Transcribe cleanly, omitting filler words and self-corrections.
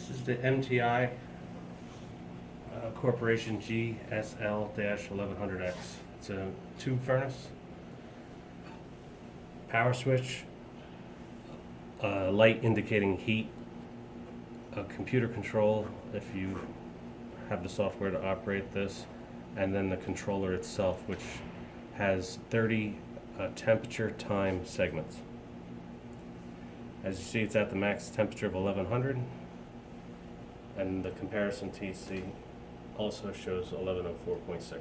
This is the MTI Corporation GSL-1100X. It's a tube furnace, power switch, light indicating heat, a computer control if you have the software to operate this, and then the controller itself, which has 30 temperature time segments. As you see, it's at the max temperature of 1100, and the comparison TC also shows 1104.6.